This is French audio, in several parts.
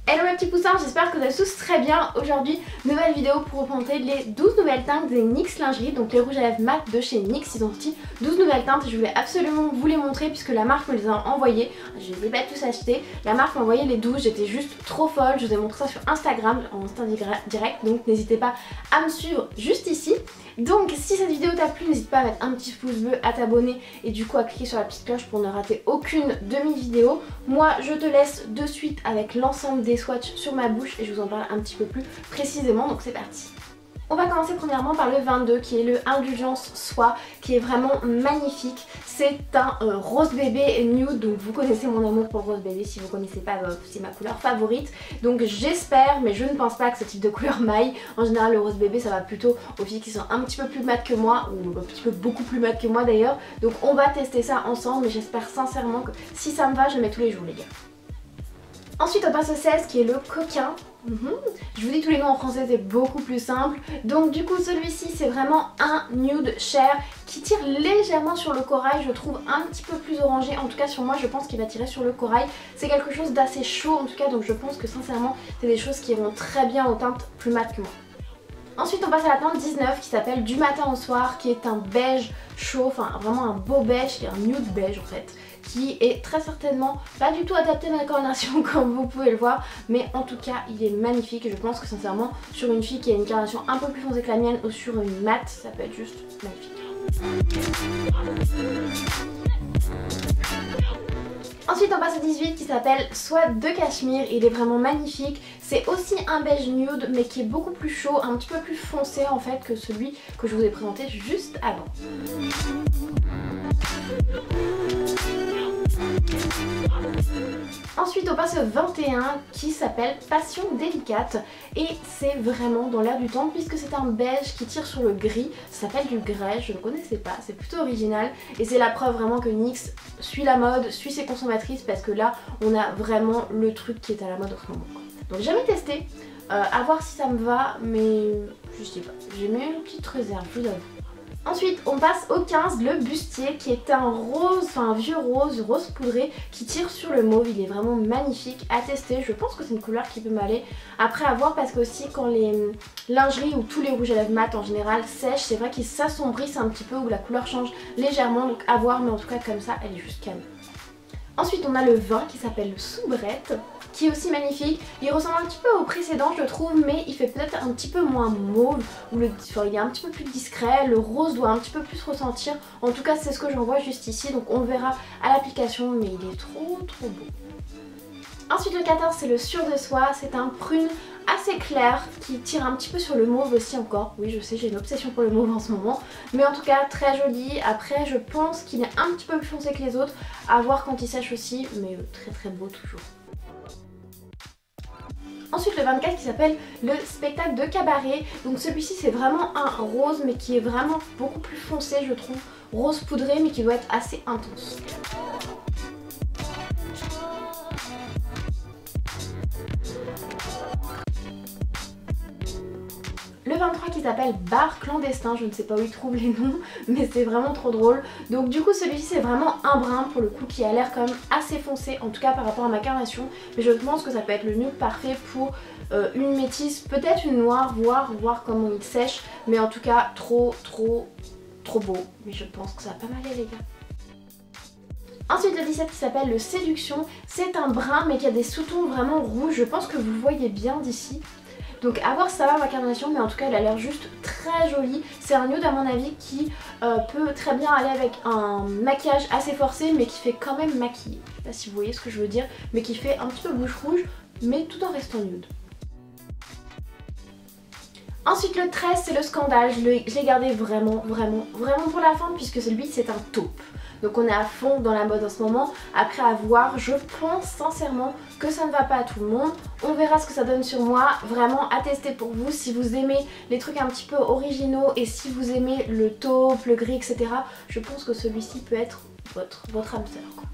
Hello mes petits poussins, j'espère que vous allez tous très bien. Aujourd'hui, nouvelle vidéo pour vous présenter les 12 nouvelles teintes des NYX lingerie, donc les rouges à lèvres mat de chez NYX. Ils ont sorti 12 nouvelles teintes et je voulais absolument vous les montrer puisque la marque me les a envoyées. Je ne les ai pas tous achetés, la marque m'a envoyé les 12, j'étais juste trop folle. Je vous ai montré ça sur Instagram, en Insta direct, donc n'hésitez pas à me suivre juste ici. Donc si cette vidéo t'a plu, n'hésite pas à mettre un petit pouce bleu, à t'abonner et du coup à cliquer sur la petite cloche pour ne rater aucune de mes vidéos. Moi je te laisse de suite avec l'ensemble des swatchs sur ma bouche et je vous en parle un petit peu plus précisément, donc c'est parti. On va commencer premièrement par le 22 qui est le Indulgence Soie, qui est vraiment magnifique. C'est un rose bébé nude, donc vous connaissez mon amour pour le rose bébé. Si vous connaissez pas, c'est ma couleur favorite. Donc j'espère, mais je ne pense pas que ce type de couleur m'aille. En général le rose bébé ça va plutôt aux filles qui sont un petit peu plus mates que moi, ou un petit peu beaucoup plus mates que moi d'ailleurs. Donc on va tester ça ensemble, mais j'espère sincèrement que si ça me va, je le mets tous les jours les gars. Ensuite on passe au 16 qui est le coquin. Je vous dis tous les noms en français, c'est beaucoup plus simple. Donc du coup celui-ci c'est vraiment un nude chair qui tire légèrement sur le corail. Je trouve un petit peu plus orangé, en tout cas sur moi je pense qu'il va tirer sur le corail. C'est quelque chose d'assez chaud en tout cas, donc je pense que sincèrement c'est des choses qui vont très bien aux teintes plus mates que moi. Ensuite on passe à la teinte 19 qui s'appelle Du matin au soir, qui est un beige chaud, enfin vraiment un beau beige, qui est un nude beige en fait, qui est très certainement pas du tout adapté à ma carnation comme vous pouvez le voir, mais en tout cas il est magnifique et je pense que sincèrement sur une fille qui a une carnation un peu plus foncée que la mienne ou sur une mate, ça peut être juste magnifique. Ensuite on passe au 18 qui s'appelle Soie de Cachemire, il est vraiment magnifique. C'est aussi un beige nude mais qui est beaucoup plus chaud, un petit peu plus foncé en fait que celui que je vous ai présenté juste avant. Ensuite on passe au 21 qui s'appelle Passion délicate et c'est vraiment dans l'air du temps puisque c'est un beige qui tire sur le gris. Ça s'appelle du grès, je ne connaissais pas, c'est plutôt original et c'est la preuve vraiment que NYX suit la mode, suit ses consommatrices, parce que là on a vraiment le truc qui est à la mode en ce moment. Donc j'ai jamais testé, à voir si ça me va, mais je sais pas, j'ai mis une petite réserve, je vous avoue. Ensuite on passe au 15, le bustier, qui est un rose, enfin un vieux rose poudré qui tire sur le mauve. Il est vraiment magnifique à tester, je pense que c'est une couleur qui peut m'aller. Après à voir, parce que aussi quand les lingeries ou tous les rouges à lèvres mat en général sèchent, c'est vrai qu'ils s'assombrissent un petit peu ou la couleur change légèrement, donc à voir, mais en tout cas comme ça elle est juste calme. Ensuite on a le 20 qui s'appelle le Soubrette, qui est aussi magnifique. Il ressemble un petit peu au précédent je trouve, mais il fait peut-être un petit peu moins mauve, ou il est un petit peu plus discret, le rose doit un petit peu plus ressentir. En tout cas c'est ce que j'en vois juste ici, donc on verra à l'application, mais il est trop beau. Ensuite le 14 c'est le Sûr de Soi, c'est un prune assez clair qui tire un petit peu sur le mauve aussi encore. Oui je sais, j'ai une obsession pour le mauve en ce moment, mais en tout cas très joli. Après je pense qu'il est un petit peu plus foncé que les autres, à voir quand il sèche aussi, mais très beau toujours. Ensuite le 24 qui s'appelle le Spectacle de cabaret, donc celui-ci c'est vraiment un rose mais qui est vraiment beaucoup plus foncé je trouve, rose poudré mais qui doit être assez intense. Le 23 qui s'appelle Bar Clandestin, je ne sais pas où ils trouvent les noms, mais c'est vraiment trop drôle. Donc du coup celui-ci c'est vraiment un brun pour le coup qui a l'air quand même assez foncé, en tout cas par rapport à ma carnation. Mais je pense que ça peut être le nude parfait pour une métisse, peut-être une noire, voir comment il sèche. Mais en tout cas trop beau, mais je pense que ça va pas mal aller les gars. Ensuite le 17 qui s'appelle le Séduction, c'est un brun mais qui a des sous-tons vraiment rouges, je pense que vous le voyez bien d'ici. Donc à voir si ça va ma carnation, mais en tout cas elle a l'air juste très jolie. C'est un nude à mon avis qui peut très bien aller avec un maquillage assez forcé mais qui fait quand même maquillé. Je sais pas si vous voyez ce que je veux dire, mais qui fait un petit peu bouche rouge mais tout en restant nude. Ensuite le 13 c'est le Scandale, je l'ai gardé vraiment pour la fin puisque celui c'est un taupe. Donc on est à fond dans la mode en ce moment. Après à voir, je pense sincèrement que ça ne va pas à tout le monde. On verra ce que ça donne sur moi. Vraiment à tester pour vous si vous aimez les trucs un petit peu originaux et si vous aimez le taupe, le gris, etc. Je pense que celui-ci peut être votre âme sœur, quoi.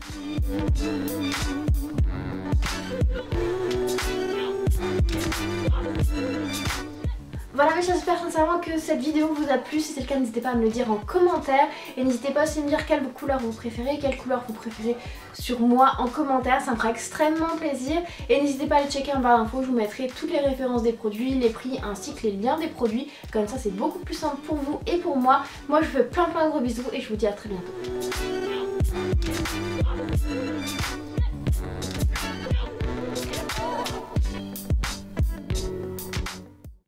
Voilà, mais j'espère sincèrement que cette vidéo vous a plu. Si c'est le cas, n'hésitez pas à me le dire en commentaire. Et n'hésitez pas aussi à me dire quelle couleur vous préférez, quelle couleur vous préférez sur moi en commentaire. Ça me fera extrêmement plaisir. Et n'hésitez pas à aller checker en barre d'infos. Je vous mettrai toutes les références des produits, les prix ainsi que les liens des produits. Comme ça, c'est beaucoup plus simple pour vous et pour moi. Moi, je vous fais plein de gros bisous et je vous dis à très bientôt.